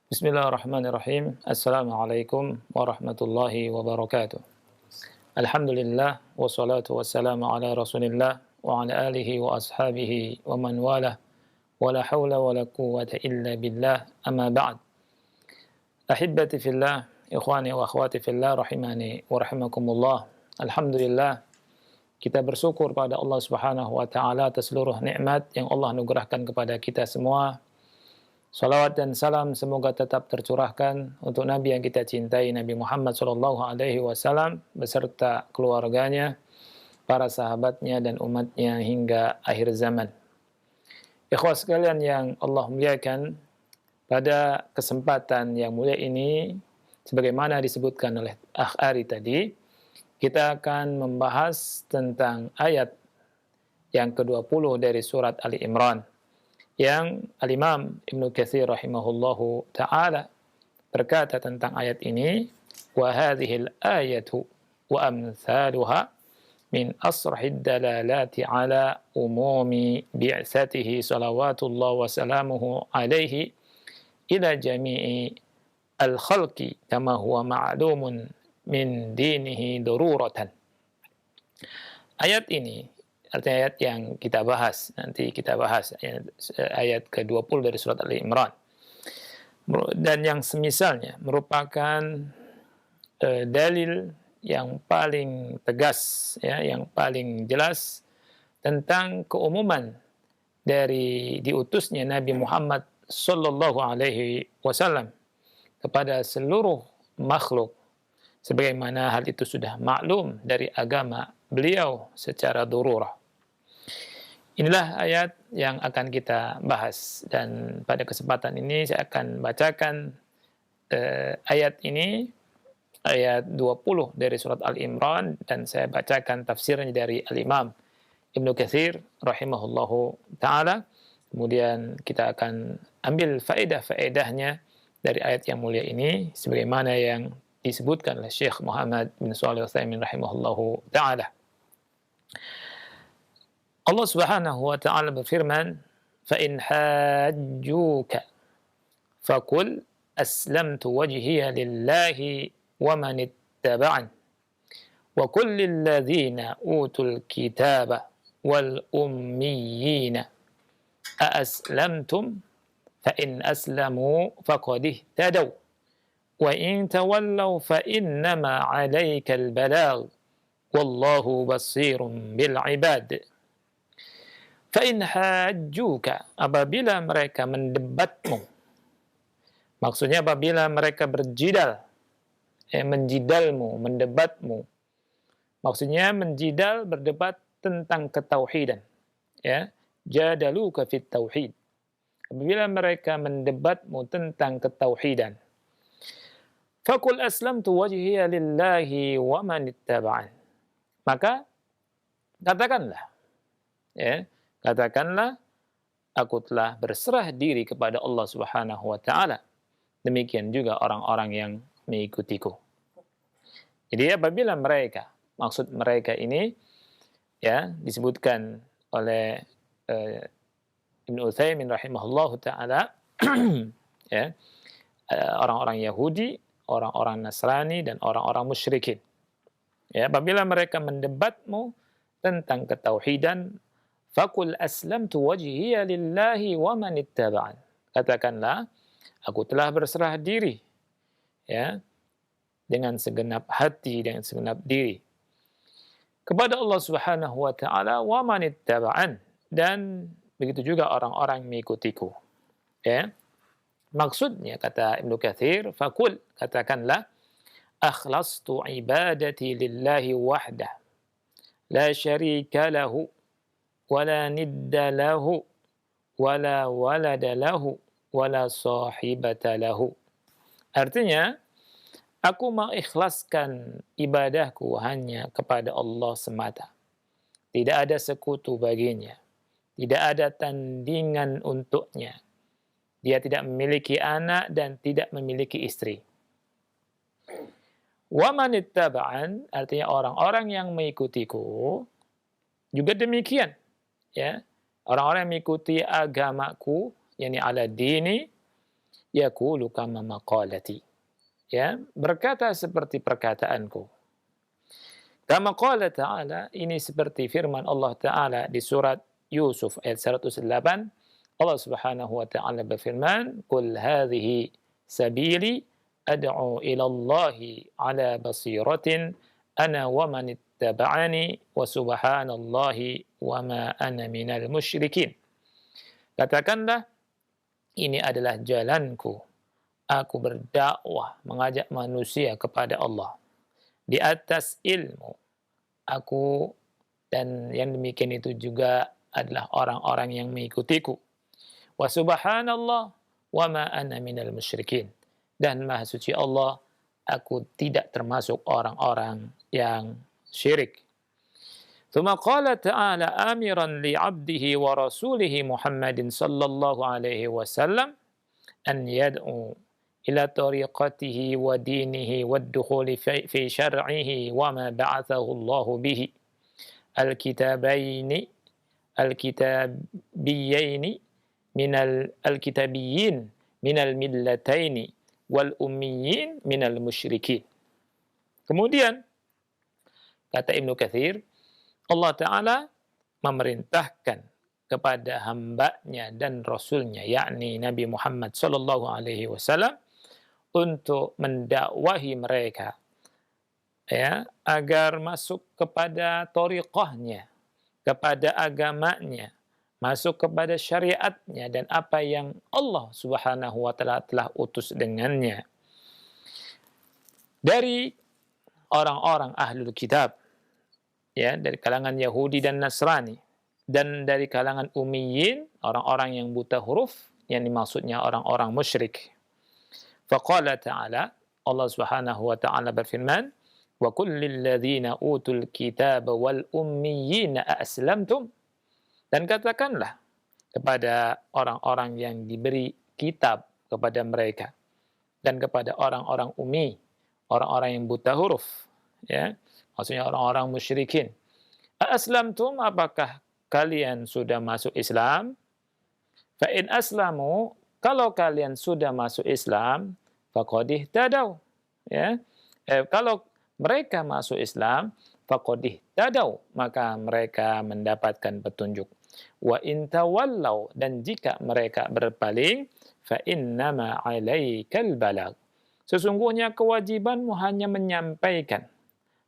Bismillahirrahmanirrahim. Assalamualaikum warahmatullahi wabarakatuh. Alhamdulillah wassalatu wassalamu ala Rasulillah wa ala alihi wa ashabihi wa man walah. Wala haula wala quwwata illa billah. Amma ba'd. Ahibbati fillah, ikhwani wa akhwati fillah rahimani wa rahimakumullah. Alhamdulillah, kita bersyukur pada Allah Subhanahu wa taala atas seluruh nikmat yang Allah anugerahkan kepada kita semua. Salawat dan salam semoga tetap tercurahkan untuk Nabi yang kita cintai, Nabi Muhammad SAW beserta keluarganya, para sahabatnya dan umatnya hingga akhir zaman. Ikhwah sekalian yang Allah muliakan, pada kesempatan yang mulia ini, sebagaimana disebutkan oleh Akh Ari tadi, kita akan membahas tentang ayat yang ke-20 dari surat Ali Imran, yang Al-Imam Ibnu Katsir rahimahullahu ta'ala berkata tentang ayat ini, wa hadhil ayatu wa amthaluha min asrahid dalalati ala umumi bi'satihi salawatullah wa salamuhu alaihi ila jami'i al-khalqi kama huwa ma'lumun min dinihi daruratan. Ayat ini artinya ayat yang kita bahas, nanti kita bahas ayat ke-20 dari surat Ali Imran. Dan yang semisalnya merupakan dalil yang paling tegas, ya, yang paling jelas tentang keumuman dari diutusnya Nabi Muhammad sallallahu alaihi wasallam kepada seluruh makhluk, sebagaimana hal itu sudah maklum dari agama beliau secara dururah. Inilah ayat yang akan kita bahas, dan pada kesempatan ini saya akan bacakan ayat ini, ayat 20 dari surat Al-Imran, dan saya bacakan tafsirnya dari Al-Imam Ibnu Katsir rahimahullahu ta'ala. Kemudian kita akan ambil faedah-faedahnya dari ayat yang mulia ini, sebagaimana yang disebutkan oleh Syekh Muhammad bin Shalih Al-Utsaimin rahimahullahu ta'ala. Allah Subhanahu wa ta'ala berfirman, فَإِنْ حَاجُّوكَ فَقُلْ أَسْلَمْتُ وَجْهِيَ لِلَّهِ وَمَنِ اتَّبَعَنِ وَقُلْ لِلَّذِينَ أُوتُوا الْكِتَابَ وَالْأُمِّيِّينَ أَأَسْلَمْتُمْ فَإِنْ أَسْلَمُوا فَقَدِ اهْتَدَوْا وَإِنْ تَوَلَّوْا فَإِنَّمَا عَلَيْكَ الْبَلَاغُ وَاللَّهُ بَصِيرٌ بِالْعِبَادِ. فَإِنْ حَاجُّوكَ, apabila mereka mendebatmu, maksudnya apabila mereka berjidal, menjidalmu, mendebatmu, maksudnya menjidal, berdebat tentang ketauhidan, ya, jadaluka fit tauhid, apabila mereka mendebatmu tentang ketauhidan, faqul aslamtu wajhiya lillahi wa man ittaba'an, maka katakanlah, ya, katakanlah, aku telah berserah diri kepada Allah Subhanahu wa ta'ala. Demikian juga orang-orang yang mengikutiku. Jadi apabila mereka, maksud mereka ini, ya, disebutkan oleh Ibnu Utsaimin rahimahullahu ta'ala, ya, orang-orang Yahudi, orang-orang Nasrani, dan orang-orang musyrikin. Ya, apabila mereka mendebatmu tentang ketauhidan, faqul aslamtu wajhiya lillahi wa man ittaba'an, katakanlah, aku telah berserah diri, ya, dengan segenap hati, dengan segenap diri kepada Allah Subhanahu wa ta'ala, wa man ittaba'an, dan begitu juga orang-orang mengikutiku. Ya, maksudnya kata Ibnu Katsir, faqul, katakanlah, akhlastu ibadati lillahi wahdah la syarika lahu wala nidda lahu wala walada lahu wala sahibata lahu. Artinya, aku mengikhlaskan ibadahku hanya kepada Allah semata. Tidak ada sekutu baginya, tidak ada tandingan untuknya. Dia tidak memiliki anak dan tidak memiliki istri. Wa man ittaba'an, artinya orang-orang yang mengikutiku juga demikian. Ya, orang-orang yang mengikuti agamaku, yakni ala dini, yaqulu kama maqalati. Ya, berkata seperti perkataanku. Kama qala ta'ala, ini seperti firman Allah Ta'ala di surat Yusuf ayat 108. Allah Subhanahu wa taala berfirman, "Qul hadhihi sabili ad'u ila Allahi ala basiratin ana wa man ittaba'ani wa subhanallahi wa ma ana minal musyrikin." Katakanlah, ini adalah jalanku. Aku berdakwah, mengajak manusia kepada Allah di atas ilmu. Aku dan yang demikian itu juga adalah orang-orang yang mengikutiku. Wa subhanallah wa ma ana minal musyrikin. Dan maha suci Allah, aku tidak termasuk orang-orang yang syirik. Thumma qala ta'ala amiran li 'abdihi wa rasulihi Muhammadin sallallahu alaihi wasallam an yad'u ila tariqatihi wa dinihi wa ad-dukhuli fi syar'ihi wa ma ba'athahu Allah bihi al-kitabaini al-kitabiyyaini minal al-kitabiyyin minal millataini wal ummiyin minal musyrikin. Kemudian kata Ibnu Katsir, Allah Ta'ala memerintahkan kepada hambanya dan rasulnya, yakni Nabi Muhammad sallallahu alaihi wasallam, untuk mendakwahi mereka, ya, agar masuk kepada thariqahnya, kepada agamanya, masuk kepada syariatnya dan apa yang Allah Subhanahu wa taala telah utus dengannya. Dari orang-orang ahlul kitab, ya, dari kalangan Yahudi dan Nasrani, dan dari kalangan ummiyin, orang-orang yang buta huruf, yang dimaksudnya orang-orang musyrik. Faqala ta'ala, Allah Subhanahu wa taala berfirman, wa kullil ladzina utul kitaba wal ummiyina aslamtum. Dan katakanlah kepada orang-orang yang diberi kitab kepada mereka dan kepada orang-orang ummi, orang-orang yang buta huruf, ya, maksudnya orang-orang musyrikin. Aslamtum, apakah kalian sudah masuk Islam? Fa in aslamu, kalau kalian sudah masuk Islam, faqad ihtadaw, ya. Kalau mereka masuk Islam, faqad ihtadaw, maka mereka mendapatkan petunjuk. Wa in tawallaw, dan jika mereka berpaling, fa innama 'alaikal balagh, sesungguhnya kewajibanmu hanya menyampaikan,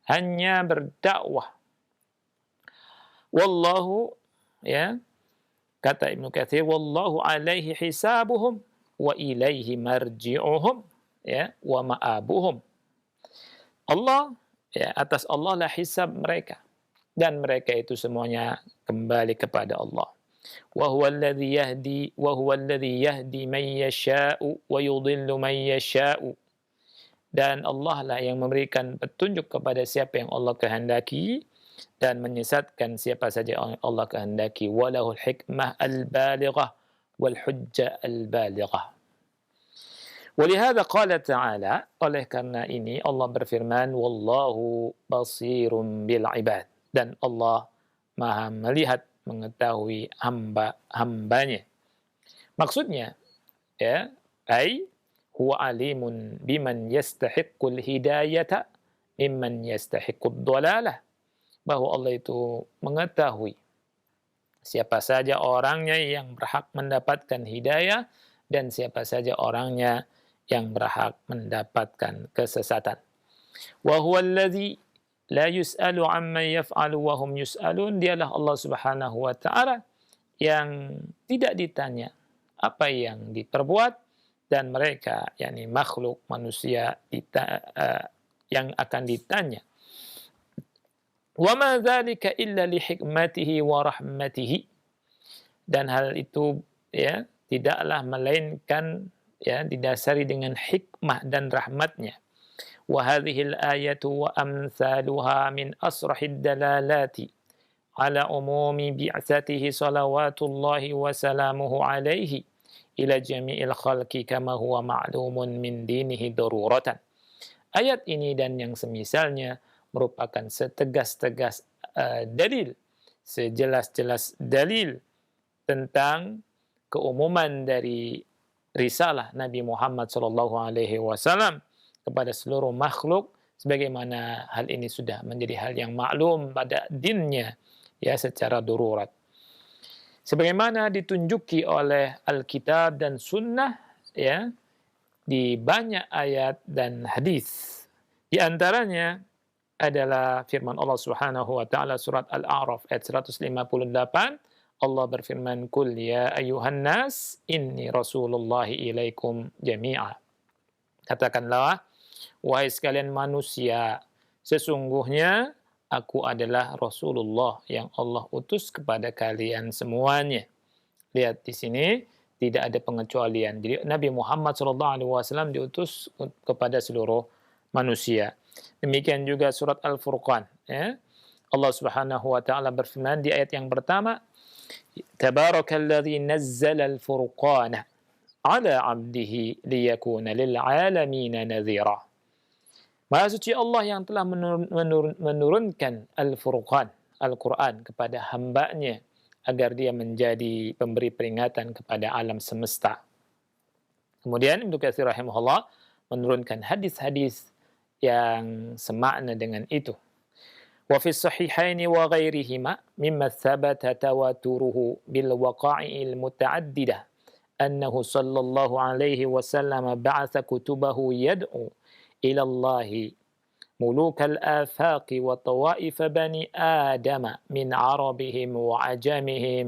hanya berdakwah. Wallahu, ya, kata Ibnu Katsir, wallahu alaihi hisabuhum wa ilaihi marji'uhum, ya, wa ma'abuhum. Allah, ya, atas Allah lah hisab mereka, dan mereka itu semuanya kembali kepada Allah. Wa huwa alladhi yahdi man yasha'u wa yudhillu man yasha'u. Dan Allah lah yang memberikan petunjuk kepada siapa yang Allah kehendaki dan menyesatkan siapa saja yang Allah kehendaki. Walahul hikmah al-balighah wal hujjah al-balighah. Walihada qala ta'ala, oleh karena ini Allah berfirman, wallahu basirun bil ibad, dan Allah maha melihat, mengetahui hamba-hambanya. Maksudnya, ya, ai huwa alimun biman yastahiqqul hidayata mimman yastahiqqud dhalalah, bahwa Allah itu mengetahui siapa saja orangnya yang berhak mendapatkan hidayah dan siapa saja orangnya yang berhak mendapatkan kesesatan. Wa huwa allazi la yus'alu amma yaf'alu wa hum yus'alun, dialah Allah Subhanahu wa taala yang tidak ditanya apa yang diperbuat dan mereka, yakni makhluk manusia, yang akan ditanya. Wa ma dzalika illa li hikmatihi wa rahmatihi, dan hal itu, ya, tidaklah melainkan, ya, didasari dengan hikmah dan rahmatnya. Wa hadhil ayatu wa amsaluha min asrahid dalalati ala umumi bi'tsatihi salawatullahi wa salamuhu alaihi ila jami'il khalqi kama huwa ma'lumun min dinihi daruratan. Ayat ini dan yang semisalnya merupakan setegas-tegas dalil, sejelas-jelas dalil tentang keumuman dari risalah Nabi Muhammad sallallahu alaihi wasallam kepada seluruh makhluk, sebagaimana hal ini sudah menjadi hal yang maklum pada dinnya ya secara darurat. Sebagaimana ditunjuki oleh Alkitab dan Sunnah ya di banyak ayat dan hadis. Di antaranya adalah firman Allah Subhanahu wa taala surat Al-A'raf ayat 158. Allah berfirman, "Qul ya ayyuhan nas, inni rasulullahi ilaikum jami'a." Katakanlah, wahai sekalian manusia, sesungguhnya aku adalah Rasulullah yang Allah utus kepada kalian semuanya. Lihat di sini tidak ada pengecualian. Jadi Nabi Muhammad SAW diutus kepada seluruh manusia. Demikian juga surat Al-Furqan. Ya. Allah Subhanahu wa taala berfirman di ayat yang pertama, Tabarakalladzi nazzala al-furqana ala 'abdihi liyakuna lil 'alamin nadhira. Maha suci Allah yang telah menurunkan Al-Furqan, Al-Quran kepada hambanya agar dia menjadi pemberi peringatan kepada alam semesta. Kemudian Ibnu Katsir rahimahullah menurunkan hadis-hadis yang semakna dengan itu. وفي الصحيحين وغيرهما مما ثبت تواتره بالوقائع المتعددة أنه صلى الله عليه وسلم بعث كتبه يدعو إلى الله ملوك الآفاق وطوائف بني آدم من عربهم وعجمهم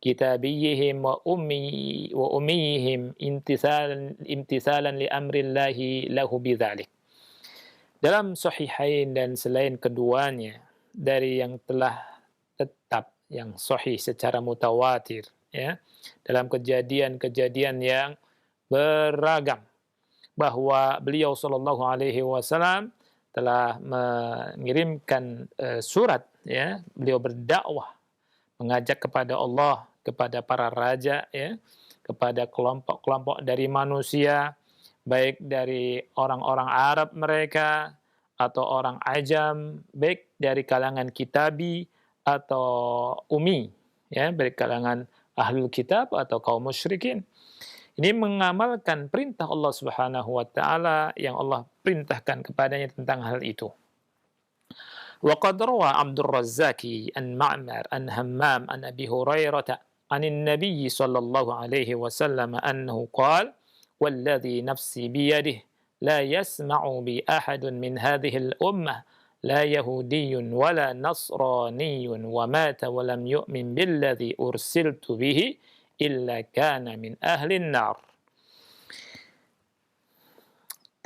كتابيهم وأميهم امتثالا لأمر الله له بذلك. Dalam Sahihain dan selain keduanya, dari yang telah tetap, yang sahih secara mutawatir, ya, dalam kejadian-kejadian yang beragam, bahwa beliau Shallallahu Alaihi Wasallam telah mengirimkan surat, ya, beliau berdakwah, mengajak kepada Allah, kepada para raja, ya, kepada kelompok-kelompok dari manusia, baik dari orang-orang Arab mereka atau orang Ajam, baik dari kalangan kitabi atau umi, ya, dari kalangan ahlul kitab atau kaum musyrikin. Ini mengamalkan perintah Allah Subhanahu wa taala yang Allah perintahkan kepadanya tentang hal itu. Wa qad rawa Abdul Razzaqi an Ma'mar an Hammam an Abi Hurairah an Nabi sallallahu alaihi wasallam annahu qala والذي نفسي بيده لا يسمع بي أحد من هذه الأمة لا يهودي ولا نصراني ومات ولم يؤمن بالذي أرسلت به إلا كان من أهل النار.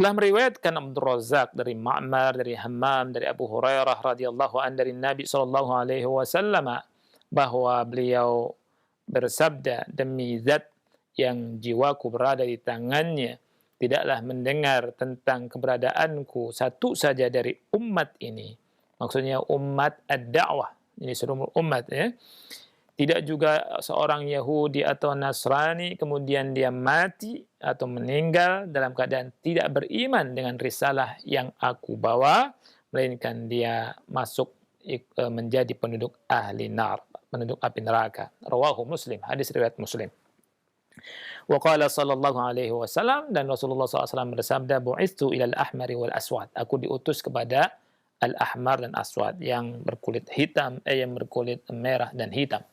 Telah meriwayatkan Abdul Razak dari Ma'mar, dari Hammam, dari Abu Hurairah radhiyallahu an dari Nabi sallallahu alaihi wasallam bahwa beliau bersabda, demi zat yang jiwaku berada di tangannya, tidaklah mendengar tentang keberadaanku satu saja dari umat ini. Maksudnya umat ad-da'wah, ini seluruh umat, ya. Tidak juga seorang Yahudi atau Nasrani kemudian dia mati atau meninggal dalam keadaan tidak beriman dengan risalah yang aku bawa, melainkan dia masuk menjadi penduduk ahli nar, penduduk api neraka. Rawahu Muslim, hadis riwayat Muslim. Wa qala sallallahu alaihi wasallam, dan Rasulullah SAW bersabda, bu'istu ilal ahmari wal aswad, aku diutus kepada al-ahmar dan aswad, yang berkulit hitam, yang berkulit merah dan hitam.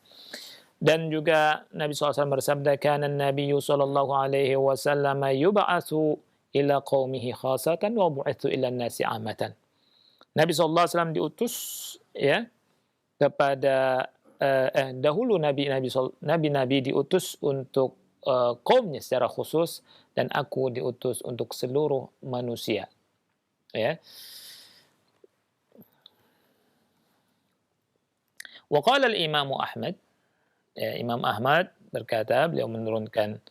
Dan juga Nabi SAW bersabda, kana nabiyyu sallallahu alaihi wasallam yub'atsu ila qaumihi khasatan wa bu'itsu ila nasi amatan. Nabi SAW diutus, ya, kepada dahulu nabi diutus untuk kaumnya secara khusus, dan aku diutus untuk seluruh manusia, ya. Wa qala al-Imam Ahmad, ya, Imam Ahmad berkata, beliau menurunkan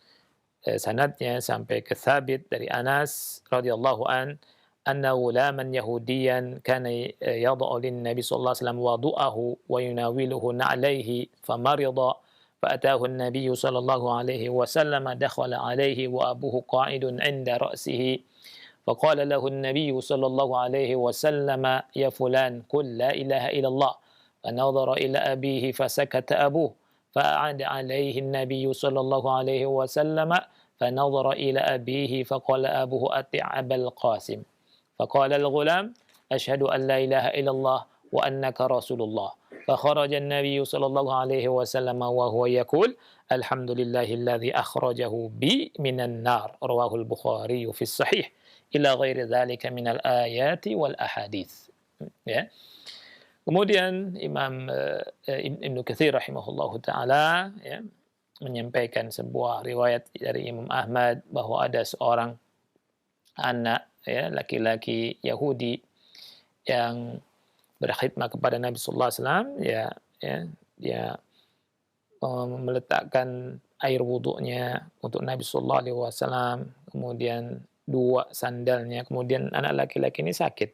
sanadnya sampai ke Thabit dari Anas radhiyallahu an, anna ghulaman yahudiyan kana yad'u lin-nabi sallallahu alaihi wasallam wadu'ahu wa yunawiluhu na'layhi famarida فأتاه النبي صلى الله عليه وسلم دخل عليه وأبوه قاعد عند رأسه فقال له النبي صلى الله عليه وسلم يا فلان قل لا إله إلا الله فنظر إلى أبيه فسكت أبوه فأعاد عليه النبي صلى الله عليه وسلم فنظر إلى أبيه فقال أبوه أطع أبا القاسم فقال الغلام أشهد أن لا إله إلا الله وأنك رسول الله فخرج النبي صلى الله عليه وسلم وهو يقول الحمد لله الذي أخرجه بي من النار رواه البخاري في الصحيح إلى غير ذلك من الآيات والأحاديث. Ya. Kemudian Imam Ibnu Katsir rahimahullahu taala ya, menyampaikan sebuah riwayat dari Imam Ahmad bahwa ada seorang anak ya laki-laki Yahudi yang berkhidmat kepada Nabi sallallahu alaihi wasallam dia meletakkan air wuduknya untuk Nabi sallallahu alaihi wasallam, kemudian dua sandalnya, kemudian anak laki-laki ini sakit.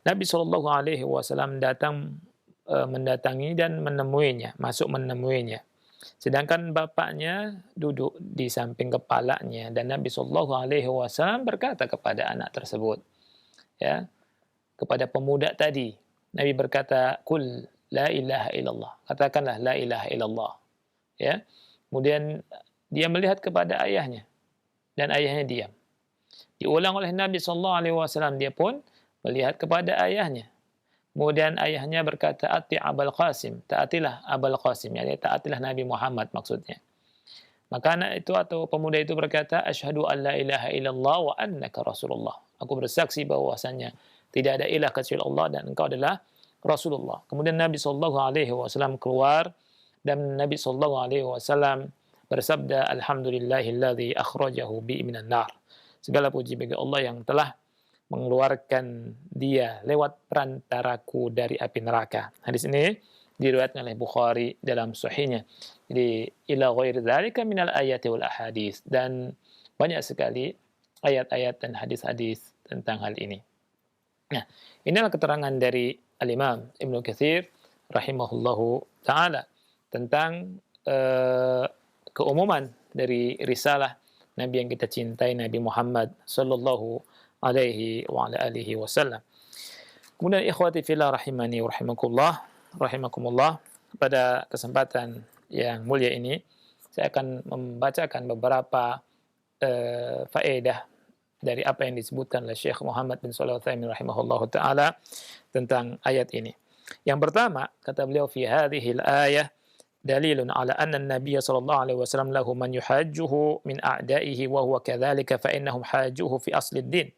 Nabi sallallahu alaihi wasallam mendatangi dan menemuinya, masuk menemuinya. Sedangkan bapaknya duduk di samping kepalanya dan Nabi sallallahu alaihi wasallam berkata kepada anak tersebut, ya, kepada pemuda tadi, Nabi berkata, "Qul la ilaha illallah." Katakanlah la ilaha illallah. Ya. Kemudian dia melihat kepada ayahnya dan ayahnya diam. Diulang oleh Nabi sallallahu alaihi wasallam, dia pun melihat kepada ayahnya. Kemudian ayahnya berkata, "Ati Abul Qasim." Taatilah Abul Qasim, yakni taatilah Nabi Muhammad maksudnya. Maka anak itu atau pemuda itu berkata, "Asyhadu an la ilaha illallah wa annaka Rasulullah." Aku bersaksi bahwasanya tidak ada ilah kecuali Allah dan engkau adalah Rasulullah. Kemudian Nabi sallallahu alaihi wasallam keluar dan Nabi sallallahu alaihi wasallam bersabda, "Alhamdulillahilladzi akhrajahu bi minan nar." Segala puji bagi Allah yang telah mengeluarkan dia lewat perantaraku dari api neraka. Hadis ini diriwayatkan oleh Bukhari dalam sahihnya. Jadi ila ghairi dzalika minal ayati wal ahadits, dan banyak sekali ayat-ayat dan hadis-hadis tentang hal ini. Nah, inilah keterangan dari Al-Imam Ibnu Katsir rahimahullahu taala tentang keumuman dari risalah Nabi yang kita cintai, Nabi Muhammad sallallahu alaihi wa ala alihi wasallam. Kemudian ikhwati fillah rahimani wa rahimakumullah, pada kesempatan yang mulia ini saya akan membacakan beberapa faedah dari apa yang disebutkan oleh Syekh Muhammad bin Shalih Al-Utsaimin rahimahullahu taala tentang ayat ini. Yang pertama, kata beliau, fi hadhihi al-ayah dalilun ala anna an-nabiy sallallahu alaihi wasallam lahu man yuhajjuhu min a'da'ihi wa huwa kadzalika fa innahum hajjuhu fi asli ad-din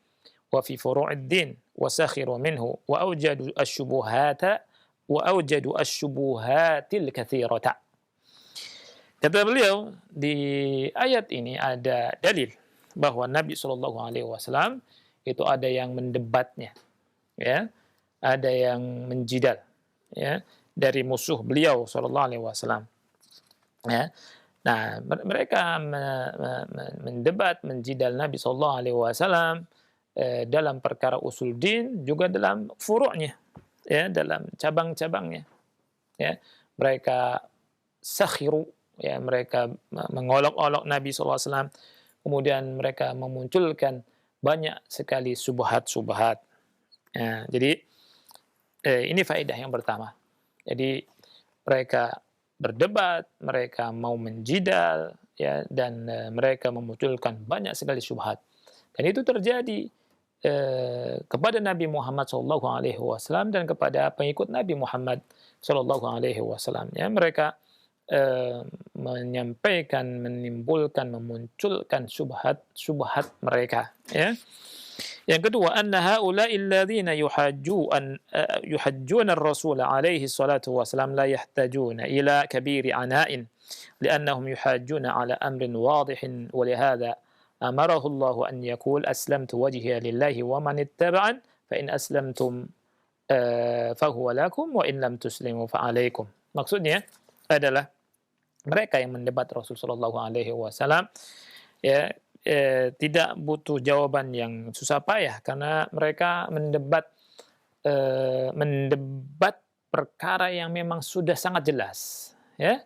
wa fi furu' ad-din wa sakhiru minhu wa awjadu asy-syubuhatil katsirata. Kata beliau, di ayat ini ada dalil bahwa Nabi sallallahu alaihi wasallam itu ada yang mendebatnya, ya, ada yang menjidal, ya, dari musuh beliau sallallahu alaihi wasallam. Ya. Nah, mereka mendebat, menjidal Nabi sallallahu alaihi wasallam dalam perkara usul din, juga dalam furu'nya, ya, dalam cabang-cabangnya. Ya. Mereka sakhiru, ya, mereka mengolok-olok Nabi sallallahu alaihi wasallam. Kemudian mereka memunculkan banyak sekali subhat-subhat. Ya, jadi ini faedah yang pertama. Jadi mereka berdebat, mereka mau menjidal, ya, dan mereka memunculkan banyak sekali syubhat. Dan itu terjadi kepada Nabi Muhammad SAW dan kepada pengikut Nabi Muhammad SAW. Ya, mereka menyampaikan, menimbulkan, memunculkan syubhat mereka. Ya. Yang kedua, anna haula'i alladhina yuhajjuna ar-rasul alaihi salatu wasalam la yahtajuna ila kabiri ana'in li'annahum yuhajjuna ala amrin wadihin wa lihadha amarahu Allah an yaqul aslamtu wajhiya lillahi wa man ittaba'an fa in aslamtum fahuwa lakum wa in lam tuslimu fa alaikum. Maksudnya adalah mereka yang mendebat Rasul sallallahu alaihi wasallam, ya, tidak butuh jawaban yang susah payah karena mereka mendebat perkara yang memang sudah sangat jelas, ya.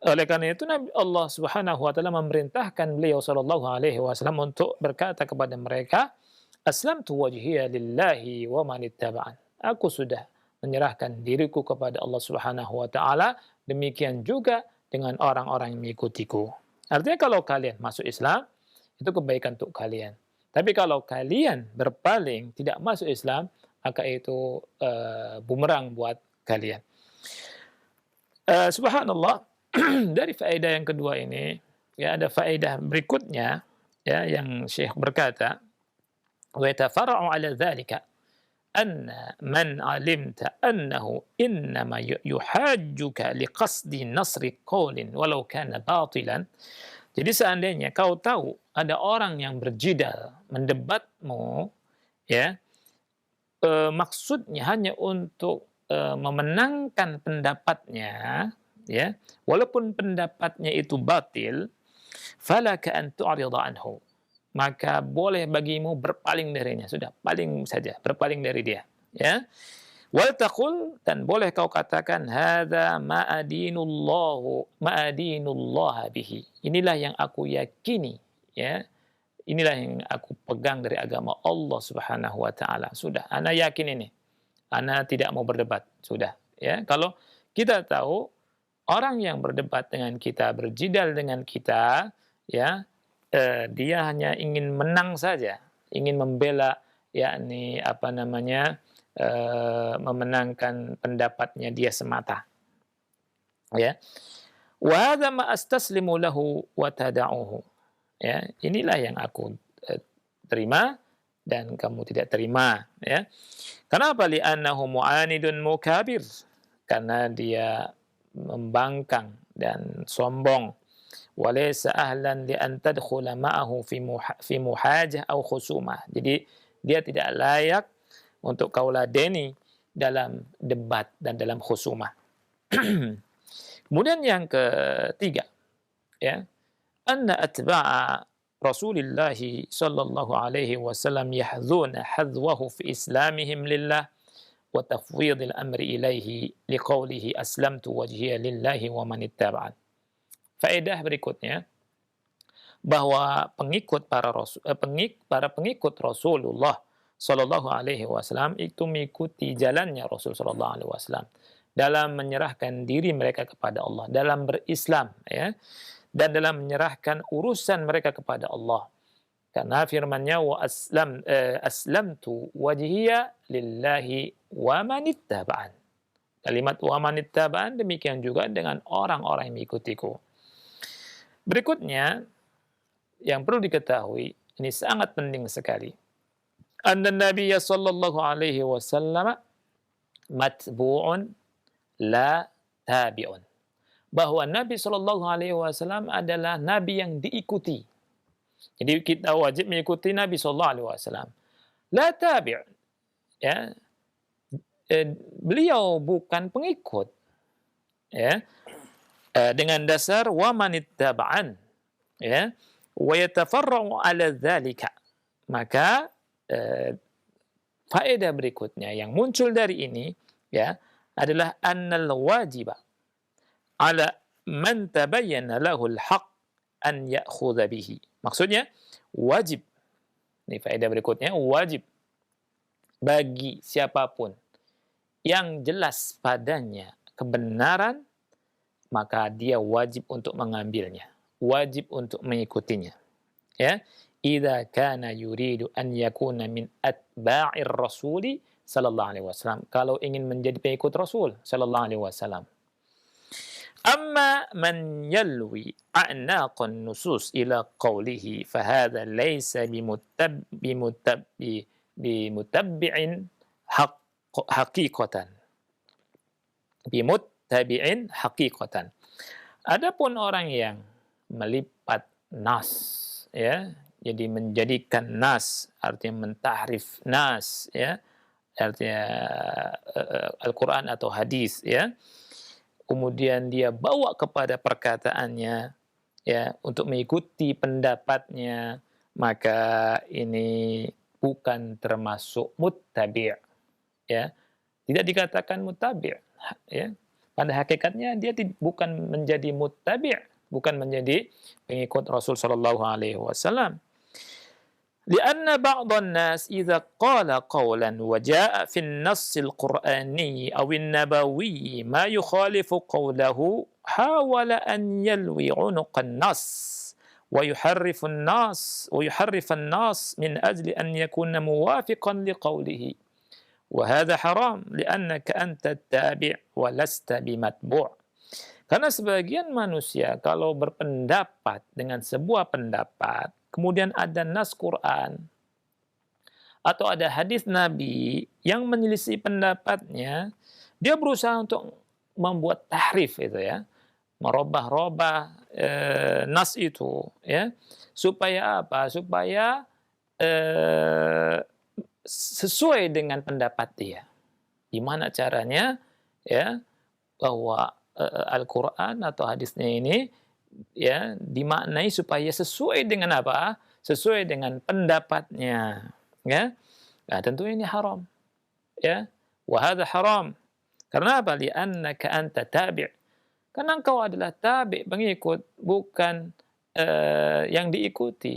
Oleh karena itu Allah Subhanahu wa taala memerintahkan beliau sallallahu alaihi wasallam untuk berkata kepada mereka, aslamtu wajhiya lillahi wa man ittaba'an. Aku sudah menyerahkan diriku kepada Allah Subhanahu wa taala, demikian juga dengan orang-orang yang mengikutiku. Artinya kalau kalian masuk Islam, itu kebaikan untuk kalian. Tapi kalau kalian berpaling, tidak masuk Islam, maka itu bumerang buat kalian. Subhanallah, dari faedah yang kedua ini, ya ada faedah berikutnya, ya yang Syekh berkata, wa yatafarra'u 'ala dzalika anna man 'alimta annahu innama yuhajjuka liqasdi nasri qawlin walau kana batilan. Jadi seandainya kau tahu ada orang yang berjidal mendebatmu, ya, maksudnya hanya untuk memenangkan pendapatnya, ya, walaupun pendapatnya itu batil, falaka an tu'rida anhu. Maka boleh bagimu berpaling darinya, sudah, paling saja, berpaling dari dia, ya. Wal taqul, dan boleh kau katakan hadza ma'adinullah bihi. Inilah yang aku yakini, ya. Inilah yang aku pegang dari agama Allah Subhanahu wa taala. Sudah, ana yakin ini. Ana tidak mau berdebat, sudah, ya. Kalau kita tahu orang yang berdebat dengan kita, berjidal dengan kita, ya, dia hanya ingin menang saja, ingin membela, yakni apa namanya, memenangkan pendapatnya dia semata, ya. Wa hadza ma astaslimu lahu wa tada'uhu. Ya, inilah yang aku terima dan kamu tidak terima, ya. Kenapa? Li'annahu mu'anidun mukabir. Karena dia membangkang dan sombong. Walaysa ahlan li an tadkhula ma'ahu fi muhajah aw khusumah. Jadi dia tidak layak untuk kau ladeni dalam debat dan dalam khusumah. Kemudian yang ketiga, ya, anna atba'a Rasulullah sallallahu alaihi wasallam yahdhuna hadwahu fi islamihim lillah wa tafwidil amri ilaihi liqaulihi aslamtu wajhiya lillahi wa man ittaba'an. Faedah berikutnya, bahwa para pengikut Rasulullah sallallahu alaihi wasallam itu mengikuti jalannya Rasul sallallahu alaihi wasallam dalam menyerahkan diri mereka kepada Allah, dalam berislam, ya, dan dalam menyerahkan urusan mereka kepada Allah. Karena firman-Nya aslamtu wajhiya lillahi wa manittaba'an. Kalimat wa manittaba'an demikian juga dengan orang-orang yang mengikutiku. Berikutnya yang perlu diketahui, ini sangat penting sekali. Anna Nabiy sallallahu alaihi wasallam matbu'un la tabi'un. Bahwa Nabi Shallallahu Alaihi Wasallam adalah Nabi yang diikuti. Jadi kita wajib mengikuti Nabi Shallallahu Alaihi Wasallam. La tabi', ya, beliau bukan pengikut, ya, dengan dasar wa manittaba'an, ya, wa yatafarra'u 'ala dzalika. Maka faedah berikutnya yang muncul dari ini, ya, adalah annal wajiba ala man tabayyana lahul haq an ya'khudha bihi. Maksudnya wajib. Ini faedah berikutnya, wajib bagi siapapun yang jelas padanya kebenaran, maka dia wajib untuk mengambilnya, wajib untuk mengikutinya. Ya, idza kana yuridu an yakuna min atba'ir rasuli sallallahu alaihi wasallam. Kalau ingin menjadi pengikut Rasul sallallahu alaihi wasallam. Amma man yalwi a'naqan nusus ila qawlihi fahadha laysa bimuttabi'in haqiqatan. Bimuttabi'in haqiqatan. Adapun orang yang melipat nas, ya, jadi menjadikan nas, artinya mentahrif nas, ya, artinya Al-Quran atau hadis, ya, kemudian dia bawa kepada perkataannya, ya, untuk mengikuti pendapatnya, maka ini bukan termasuk muttabi', ya, tidak dikatakan muttabi', ya. Pada hakikatnya dia bukan menjadi muttabi', bukan menjadi pengikut Rasul sallallahu alaihi wasallam. لأن بعض الناس إذا قال قولا وجاء في النص القرآني أو النبوي ما يخالف قوله حاول أن يلوي عنق النص ويحرف الناس من أجل أن يكون موافقا لقوله وهذا حرام لأنك أنت التابع ولست بمتبوع. Karena sebagian manusia kalau berpendapat dengan sebuah pendapat, kemudian ada nas Quran atau ada hadis Nabi yang menyelisih pendapatnya, dia berusaha untuk membuat tahrif itu ya, merubah-rubah nas itu ya, supaya apa? Supaya sesuai dengan pendapat dia. Gimana caranya? Ya, bahwa Al-Quran atau hadisnya ini ya dimaknai supaya sesuai dengan apa? Sesuai dengan pendapatnya. Ya, nah, tentu ini haram. Ya, wa hadza haram. Karena apa? Li'annaka anta tabi'. Karena engkau adalah tabi', pengikut, bukan yang diikuti.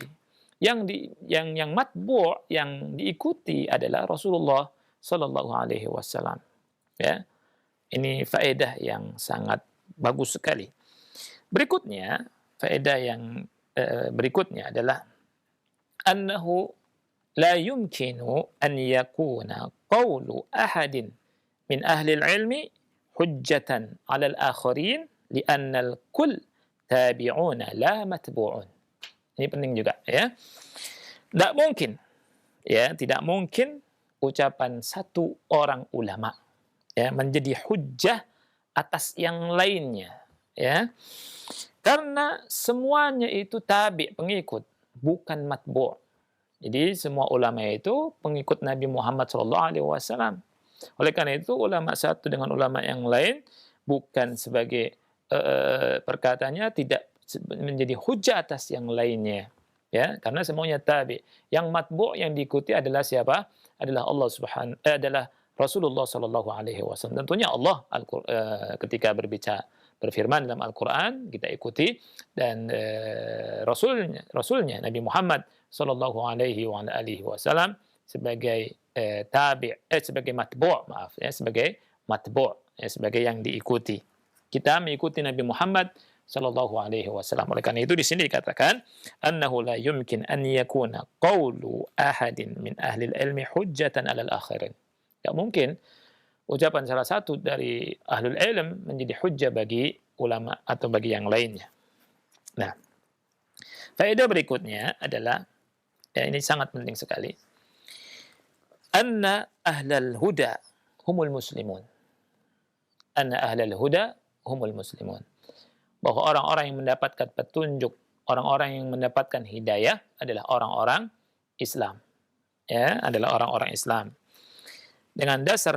Yang matbu', yang diikuti adalah Rasulullah sallallahu alaihi wasallam. Ya. Ini faedah yang sangat bagus sekali. Berikutnya, faedah yang berikutnya adalah annahu la yumkinu an yakuna qawlu ahadin min ahli al-ilmi hujjatan 'ala al-akharin li'anna al-kull tabi'una la matbu'un. Ini penting juga ya. Tidak mungkin ya, tidak mungkin ucapan satu orang ulama ya menjadi hujjah atas yang lainnya ya, karena semuanya itu tabi', pengikut, bukan matbu'. Jadi semua ulama itu pengikut Nabi Muhammad SAW. Oleh karena itu ulama satu dengan ulama yang lain bukan sebagai perkataannya tidak menjadi hujjah atas yang lainnya ya, karena semuanya tabi'. Yang matbu' yang diikuti adalah siapa? Adalah Allah adalah Rasulullah sallallahu alaihi wasallam. Tentunya Allah ketika berfirman dalam Al-Qur'an kita ikuti, dan rasulnya Nabi Muhammad sallallahu alaihi wasallam sebagai sebagai matbu', sebagai matbu', sebagai yang diikuti. Kita mengikuti Nabi Muhammad sallallahu alaihi wasallam. Oleh karena itu di sini dikatakan annahu la yumkin an yakuna qawlu ahadin min ahli al-ilmi hujjatan 'ala al-akhirin. Tidak mungkin ucapan salah satu dari ahlul ilm menjadi hujjah bagi ulama atau bagi yang lainnya. Nah, faedah berikutnya adalah, ya ini sangat penting sekali, anna ahlal huda humul muslimun. Anna ahlal huda humul muslimun. Bahwa orang-orang yang mendapatkan petunjuk, orang-orang yang mendapatkan hidayah adalah orang-orang Islam. Ya, adalah orang-orang Islam. Dengan dasar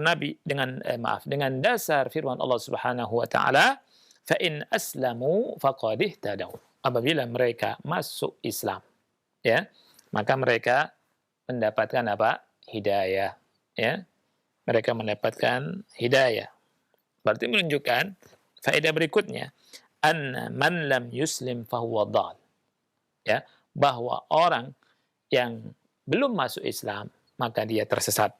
dengan dasar firman Allah Subhanahu wa taala, fa in aslamu faqad ihtadaw. Apabila mereka masuk Islam, ya, maka mereka mendapatkan apa? Hidayah, ya. Mereka mendapatkan hidayah. Berarti menunjukkan faedah berikutnya, anna man lam yuslim fahuwa dhal. Ya, bahwa orang yang belum masuk Islam maka dia tersesat.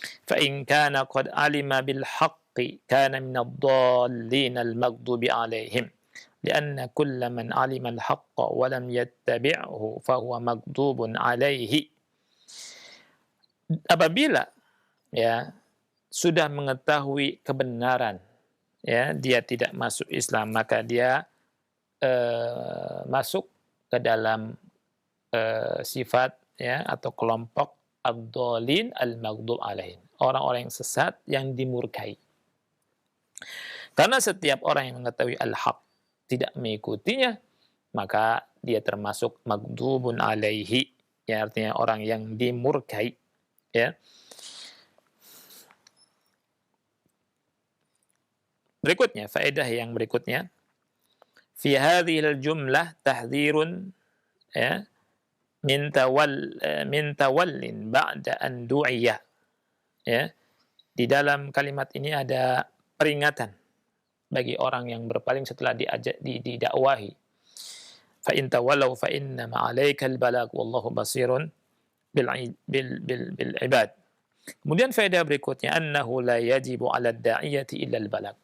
فإن كان قد علم بالحق كان من الضالين المغضوب عليهم لأن كل من علم الحق ولم يتبعه فهو مغضوب عليه. Apabila ya sudah mengetahui kebenaran, ya dia tidak masuk Islam, maka dia masuk ke dalam sifat ya atau kelompok ad-dhalin al-maghdub alaihim, orang-orang yang sesat yang dimurkai. Karena setiap orang yang mengetahui al-haq tidak mengikutinya, maka dia termasuk maghdubun alaihi, yang artinya orang yang dimurkai, ya. Berikutnya, faedah yang berikutnya, fi hadhil jumlah tahdhirun ya min tawallin ba'da an du'iyah. Ya. Di dalam kalimat ini ada peringatan bagi orang yang berpaling setelah didakwahi. Fa in tawallaw fa inna ma 'alaikal balag wallahu basirun bil ibad. Kemudian faedah berikutnya, annahu la yajibu 'ala ad-da'iyati illa al balag.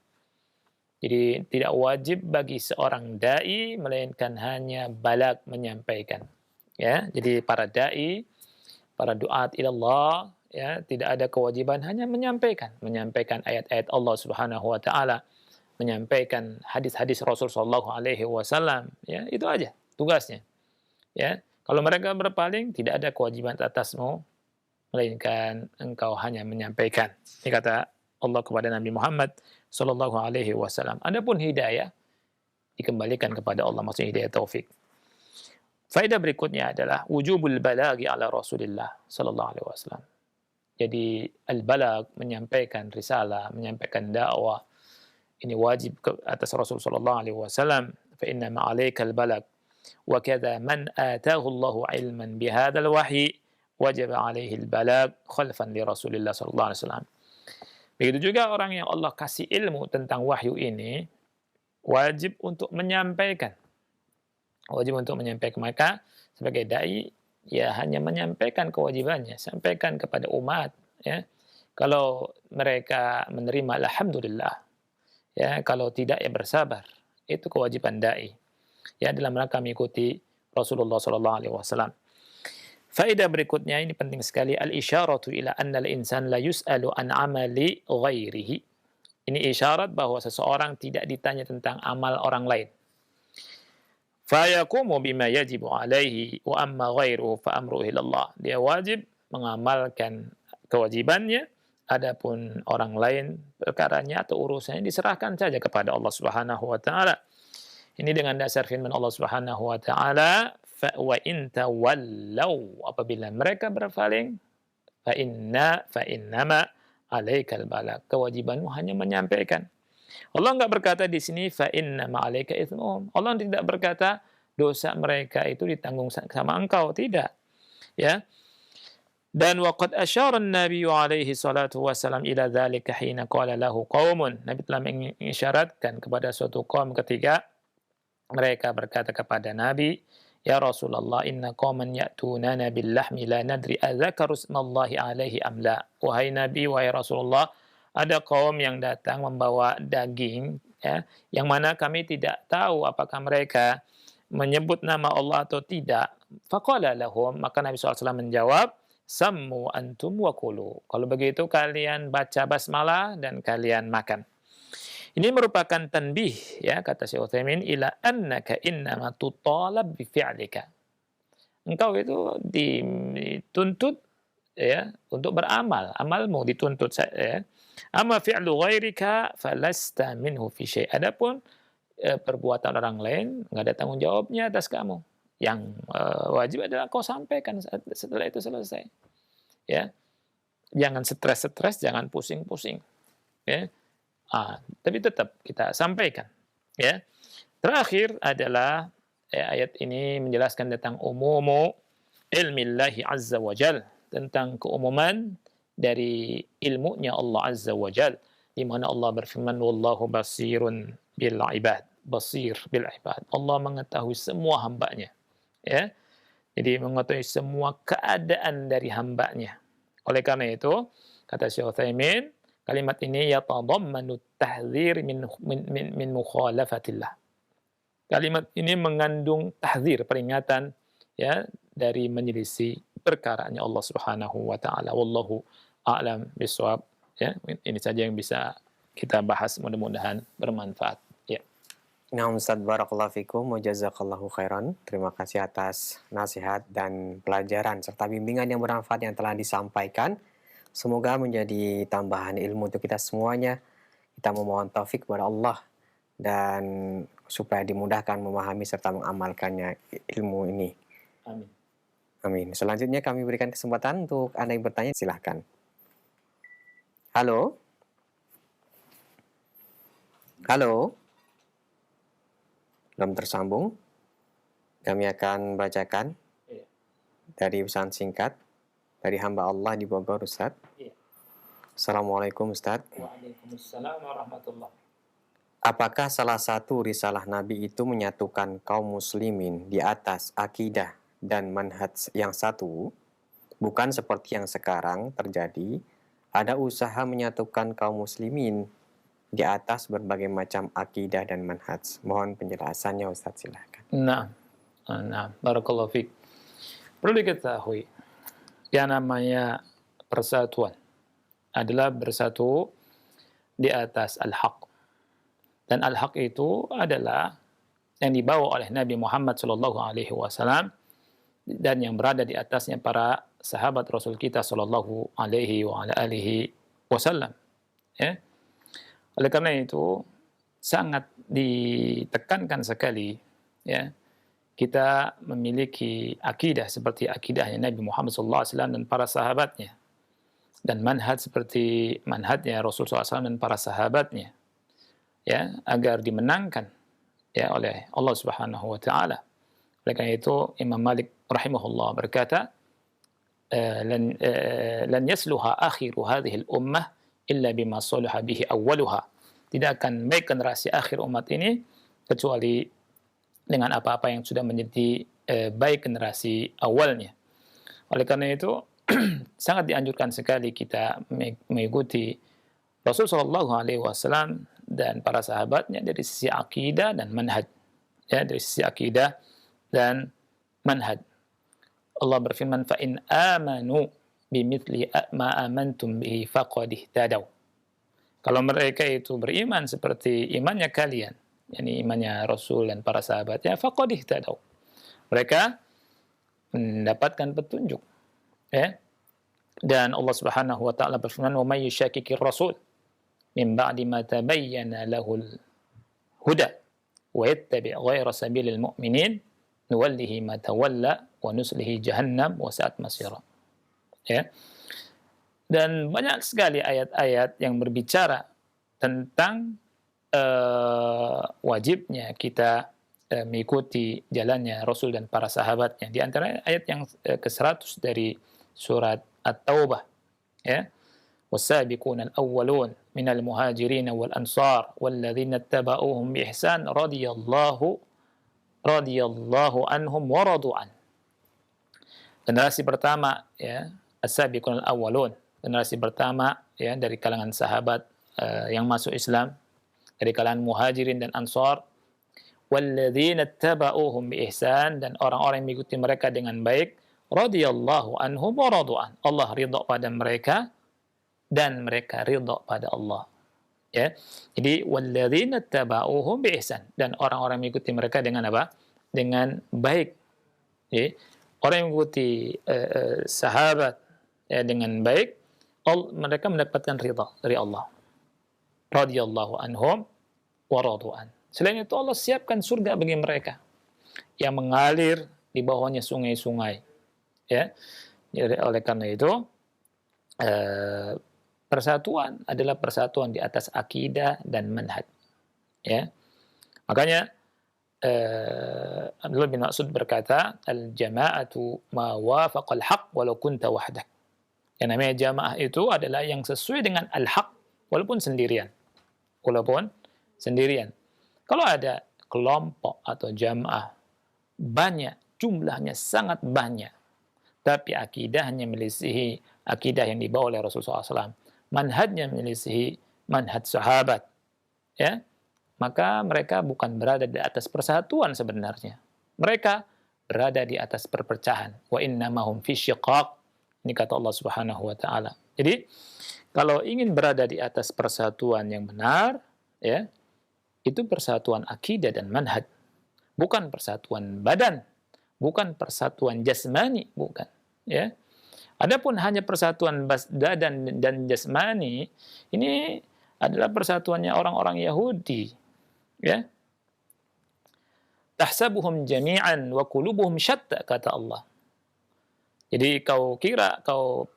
Jadi tidak wajib bagi seorang dai melainkan hanya balag menyampaikan. Ya, jadi para dai, para duat ilallah, ya, tidak ada kewajiban hanya menyampaikan ayat-ayat Allah Subhanahu wa taala, menyampaikan hadis-hadis Rasul sallallahu alaihi wasallam, ya, itu aja tugasnya, ya. Kalau mereka berpaling, tidak ada kewajiban atasmu melainkan engkau hanya menyampaikan. Ini kata Allah kepada Nabi Muhammad sallallahu alaihi wasallam. Adapun hidayah dikembalikan kepada Allah, maksudnya hidayah taufik. Faedah berikutnya adalah wujubul balagi ala Rasulillah sallallahu alaihi wasallam. Jadi al-balag, menyampaikan risalah, menyampaikan dakwah, ini wajib atas Rasul sallallahu alaihi wasallam. Fa inna ma 'alaikal balag wa kadza man ataahu Allahu 'ilman bihadzal wahyi wajib 'alaihi al-balag khalfan li Rasulillah sallallahu alaihi wasallam. Begitu juga orang yang Allah kasih ilmu tentang wahyu ini wajib untuk menyampaikan. Wajib untuk menyampaikan. Maka sebagai dai ya hanya menyampaikan kewajibannya, sampaikan kepada umat, ya. Kalau mereka menerima alhamdulillah, ya, kalau tidak ya bersabar. Itu kewajiban dai, ya, dalam rangka mengikuti Rasulullah sallallahu alaihi wasallam. Faedah berikutnya ini penting sekali, al-isyaratu ila anna al-insan la yus'alu an amali ghairihi. Ini isyarat bahwa seseorang tidak ditanya tentang amal orang lain. Fayaqumu bima yajibu alaihi wa amma ghairuhu fa amruhu ilallah. Dia wajib mengamalkan kewajibannya, adapun orang lain perkaranya atau urusannya diserahkan saja kepada Allah Subhanahu wa taala. Ini dengan dasar firman Allah Subhanahu wa taala, fa wa in tawallaw, apabila mereka berpaling, fa innama alaikal balag, kewajibanmu hanya menyampaikan. Allah enggak berkata di sini fa innama alaika itsmuhum. Allah tidak berkata dosa mereka itu ditanggung sama engkau, tidak. Ya. Dan waqad asyara an-nabiy alaihi salatu wasalam ila dzalika hina qala lahu qaumun. Nabi telah mengisyaratkan kepada suatu kaum ketika mereka berkata kepada Nabi, "Ya Rasulullah, inna qauman ya'tunana bil lahmi la nadri adzakaru ismallahi alaihi am la." Wahai Nabi, wahai Rasulullah, ada kaum yang datang membawa daging, ya, yang mana kami tidak tahu apakah mereka menyebut nama Allah atau tidak. Faqala lahum, maka Nabi SAW menjawab, "Sammu antum wa kulu." Kalau begitu kalian baca basmalah dan kalian makan. Ini merupakan tanbih, ya, kata Syekh Utsaimin, ila annaka innama tutalab bi fi'lika. Engkau itu dituntut, ya, untuk beramal, amalmu dituntut, ya. Amma fi'lu ghairika falasta minhu fi syai'. Adapun perbuatan orang lain enggak ada tanggung jawabnya atas kamu. Yang wajib adalah kau sampaikan setelah itu selesai. Ya. Jangan stres-stres, jangan pusing-pusing. Ya. Tapi tetap kita sampaikan, ya. Terakhir adalah ayat ini menjelaskan tentang umumu ilmillahi azza wa jal, tentang keumuman dari ilmunya Allah azza wa jal, di mana Allah berfirman, wallahu basirun bil ibad, basir bil ibad. Allah mengetahui semua hambanya, ya. Jadi mengetahui semua keadaan dari hambanya. Oleh karena itu, kata Syekh Utsaimin, kalimat ini yatadammanu tahdzir min mukhalafatillah. Kalimat ini mengandung tahdzir, peringatan, ya, dari menyelisih perkaraannya Allah Subhanahu wa taala. Wallahu a'lam bishawab, ya. Ini saja yang bisa kita bahas, mudah-mudahan bermanfaat, ya. Nah, Ustaz, barakallahu fikum wa jazakallahu khairan. Terima kasih atas nasihat dan pelajaran serta bimbingan yang bermanfaat yang telah disampaikan. Semoga menjadi tambahan ilmu untuk kita semuanya. Kita memohon taufik kepada Allah dan supaya dimudahkan memahami serta mengamalkannya ilmu ini. Amin. Amin. Selanjutnya kami berikan kesempatan untuk Anda yang bertanya, silahkan. Halo? Halo? Belum tersambung. Kami akan bacakan dari pesan singkat dari hamba Allah di Bogor, Ustaz. Iya. Assalamualaikum, Ustaz. Waalaikumsalam warahmatullahi. Apakah salah satu risalah Nabi itu menyatukan kaum muslimin di atas akidah dan manhaj yang satu? Bukan seperti yang sekarang terjadi, ada usaha menyatukan kaum muslimin di atas berbagai macam akidah dan manhaj. Mohon penjelasannya Ustadz, silakan. Nah, nah, barakallahu fiik. Perlu diketahui, yang namanya persatuan adalah bersatu di atas al-haq. Dan al-haq itu adalah yang dibawa oleh Nabi Muhammad SAW dan yang berada di atasnya para sahabat Rasul kita Shallallahu Alaihi Wasallam. Ya. Oleh karena itu sangat ditekankan sekali, ya, kita memiliki akidah seperti akidahnya Nabi Muhammad SAW dan para sahabatnya, dan manhaj seperti manhajnya Rasul SAW dan para sahabatnya, ya, agar dimenangkan, ya, oleh Allah Subhanahu Wa Taala. Oleh karena itu Imam Malik rahimahullah berkata, lan yasluha akhiru hadhihi al-ummah illa bima salaha bihi awwaluha. Tidak akan baik generasi akhir umat ini kecuali dengan apa-apa yang sudah menjadi baik generasi awalnya. Oleh karena itu sangat dianjurkan sekali kita mengikuti Rasul sallallahu alaihi wasallam dan para sahabatnya dari sisi akidah dan manhaj. Ya, dari sisi akidah dan manhaj. Allah berfirman, fa in amanu bimithli ma amantum bihi faqad ihtadaw. Kalau mereka itu beriman seperti imannya kalian, yakni imannya Rasul dan para sahabatnya, faqad ihtadaw. Mereka mendapatkan petunjuk. Ya. Dan Allah Subhanahu wa taala berfirman, "Wa may yushakkikir rasul min ba'di ma tabayyana lahul huda wa yattabi' ghayra sabilil mu'minin nuwallihi ma tawalla wa nuslihi jahannam wa sa'at masira." Ya. Dan banyak sekali ayat-ayat yang berbicara tentang wajibnya kita mengikuti jalannya Rasul dan para sahabatnya. Di antara ayat yang ke-100 dari surat At-Taubah, ya. Was-sabiquna al-awwalun minal muhajirin wal ansar walladzina ittaba'uuhum bi ihsan radhiyallahu anhum wa radu an. Generasi pertama, ya, as-sabiqun al-awwalun, generasi pertama, ya, dari kalangan sahabat yang masuk Islam, dari kalangan muhajirin dan ansar, walladzina ittaba'uuhum bi ihsan, dan orang-orang yang mengikuti mereka dengan baik, radhiyallahu anhum wa radu an. Allah ridha pada mereka dan mereka ridha pada Allah. Ya. Jadi walladzina ittaba'uuhum bi ihsan, dan orang-orang yang mengikuti mereka dengan apa? Dengan baik. Ya. Orang yang mengikuti sahabat, ya, dengan baik, mereka mendapatkan ridha dari Allah. Radhiyallahu anhum wa radu an. Selain itu Allah siapkan surga bagi mereka yang mengalir di bawahnya sungai-sungai. Ya. Jadi, oleh karena itu persatuan adalah persatuan di atas akidah dan manhaj. Ya. Makanya Abdullah bin Mas'ud berkata, al-jama'atu ma wafaqal haq walau kunta wahdak. Yang namanya jamaah itu adalah yang sesuai dengan al-haq walaupun sendirian. Walaupun sendirian. Kalau ada kelompok atau jamaah banyak, jumlahnya sangat banyak, tapi akidahnya melisihi akidah yang dibawa oleh Rasulullah SAW, manhajnya melisihi manhaj sahabat, ya, maka mereka bukan berada di atas persatuan sebenarnya. Mereka berada di atas perpecahan. Wa innamahum fi syiqaq. Ini kata Allah Subhanahu wa taala. Jadi, kalau ingin berada di atas persatuan yang benar, ya, itu persatuan akidah dan manhaj. Bukan persatuan badan, bukan persatuan jasmani, bukan, ya. Adapun hanya persatuan badan dan jasmani, ini adalah persatuannya orang-orang Yahudi, ya. Tahsabuhum jami'an wa qulubuhum syatta, kata Allah. Jadi kau kira, kau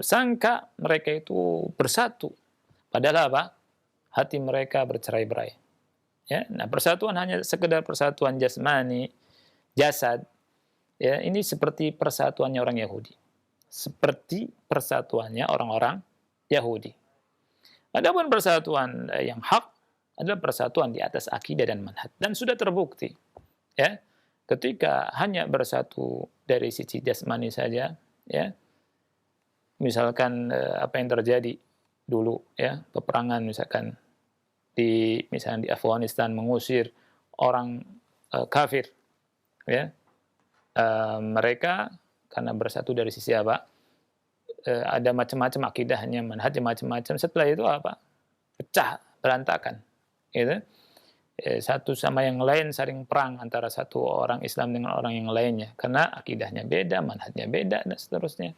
sangka mereka itu bersatu, padahal apa? Hati mereka bercerai-berai. Ya, nah, persatuan hanya sekedar persatuan jasmani, jasad. Ya, ini seperti persatuannya orang Yahudi. Seperti persatuannya orang-orang Yahudi. Adapun persatuan yang hak adalah persatuan di atas akidah dan manhaj, dan sudah terbukti, ya, ketika hanya bersatu dari sisi jasmani saja, ya, misalkan apa yang terjadi dulu ya, peperangan misalkan misalnya di Afghanistan mengusir orang kafir ya. Mereka karena bersatu dari sisi apa? Ada macam-macam akidahnya, manhajnya macam-macam. Setelah itu apa? Pecah, berantakan. Gitu. Satu sama yang lain saling perang antara satu orang Islam dengan orang yang lainnya karena akidahnya beda, manhajnya beda dan seterusnya.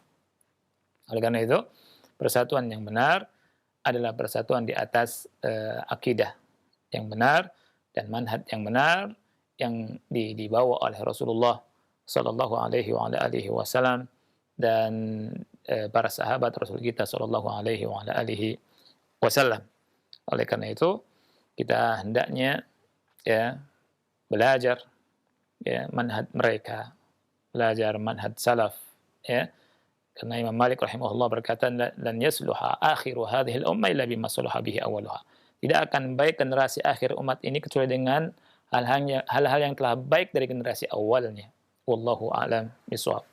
Oleh karena itu, persatuan yang benar adalah persatuan di atas akidah yang benar dan manhaj yang benar yang dibawa oleh Rasulullah Sallallahu Alaihi Wasallam dan para sahabat Rasul kita Sallallahu Alaihi Wasallam. Oleh karena itu, kita hendaknya ya belajar ya manhaj mereka, belajar manhaj salaf ya. Karena Imam Malik rahimahullah berkata, "Lan yasluha akhiru hadhihi al-ummah illa bima salaha bihi awwaluha." Tidak akan baik generasi akhir umat ini kecuali dengan hal-hal yang telah baik dari generasi awalnya. Wallahu a'lam bishawab.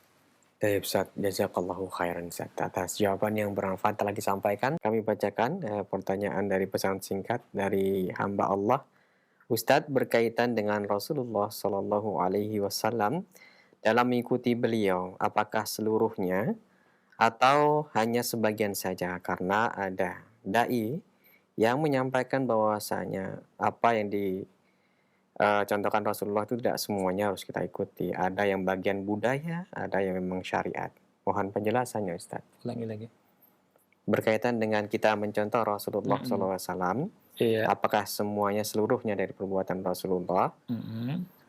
Baik Ustaz, jazakallahu khairan Ustaz atas jawaban yang bermanfaat telah disampaikan. Kami bacakan pertanyaan dari pesan singkat dari hamba Allah. Ustadz, berkaitan dengan Rasulullah Shallallahu Alaihi Wasallam dalam mengikuti beliau, apakah seluruhnya atau hanya sebagian saja? Karena ada dai yang menyampaikan bahwasanya apa yang contohkan Rasulullah itu tidak semuanya harus kita ikuti. Ada yang bagian budaya, ada yang memang syariat. Mohon penjelasannya Ustadz. Ulangi lagi. Berkaitan dengan kita mencontoh Rasulullah SAW, Iya. apakah semuanya seluruhnya dari perbuatan Rasulullah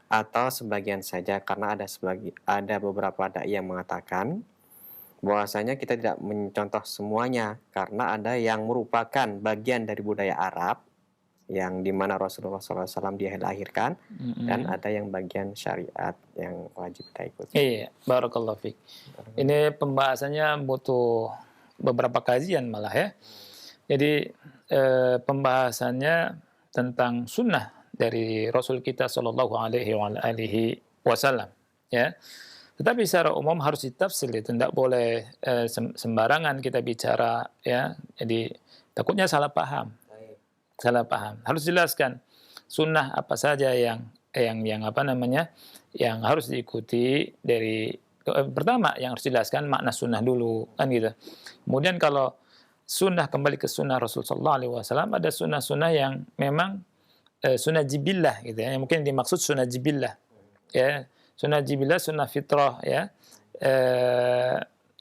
atau sebagian saja? Karena ada beberapa dai yang mengatakan bahwasanya kita tidak mencontoh semuanya karena ada yang merupakan bagian dari budaya Arab yang dimana Rasulullah SAW dia lahirkan dan ada yang bagian syariat yang wajib kita ikuti. Iya, barakallahu fiik. Ini pembahasannya butuh beberapa kajian malah ya. Jadi pembahasannya tentang sunnah dari Rasul kita Shallallahu Alaihi Wasallam ya. Tetapi secara umum harus ditafsir, itu tidak boleh sembarangan kita bicara ya. Jadi takutnya salah paham. Salah paham. Harus jelaskan sunnah apa saja yang apa namanya yang harus diikuti dari pertama yang harus dijelaskan makna sunnah dulu kan gitu. Kemudian kalau sunnah kembali ke sunnah Rasulullah SAW, ada sunnah-sunnah yang memang sunnah jibillah gitu ya. Yang mungkin dimaksud sunnah jibillah ya. Sunnah jibillah, sunnah fitrah ya.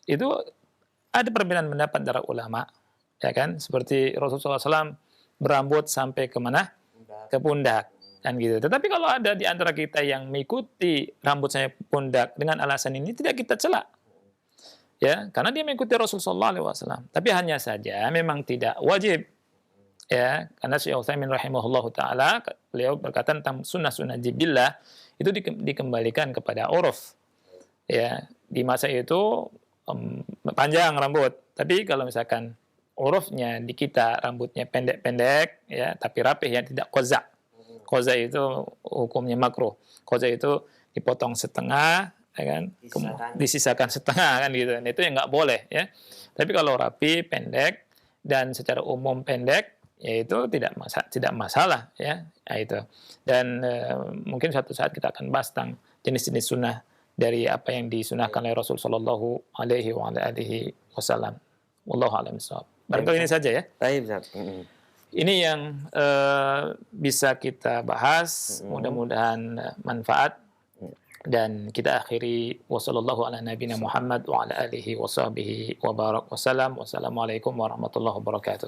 Itu ada perbedaan pendapat dari ulama ya kan. Seperti Rasulullah SAW berambut sampai ke mana? Ke pundak kan gitu. Tetapi kalau ada di antara kita yang mengikuti rambut sampai pundak dengan alasan ini, tidak kita cela. Ya, karena dia mengikuti Rasulullah SAW. Tapi hanya saja memang tidak wajib. Ya, karena Syekh Utsaimin rahimahullahu taala beliau berkata tentang sunnah-sunnah jibillah itu dikembalikan kepada uruf. Ya, di masa itu panjang rambut. Tapi kalau misalkan urufnya di kita rambutnya pendek-pendek ya tapi rapih ya, tidak qaza. Qaza itu hukumnya makruh. Qaza itu dipotong setengah ya kan, disisakan setengah kan gitu. Itu yang nggak boleh ya. Tapi kalau rapi, pendek dan secara umum pendek ya itu tidak masalah ya. Nah, itu. Dan mungkin suatu saat kita akan bahas tentang jenis-jenis sunnah dari apa yang disunahkan oleh Rasul Shallallahu Alaihi Wasallam. Wallahu a'lam bishawab. Barangkali ini saja ya. Baik, Ini yang bisa kita bahas. Mudah-mudahan manfaat. Dan kita akhiri wassallallahu ala nabiyina Muhammad wa ala alihi wa sahbihi wa barak wa salam. Wassalamualaikum warahmatullahi wabarakatuh.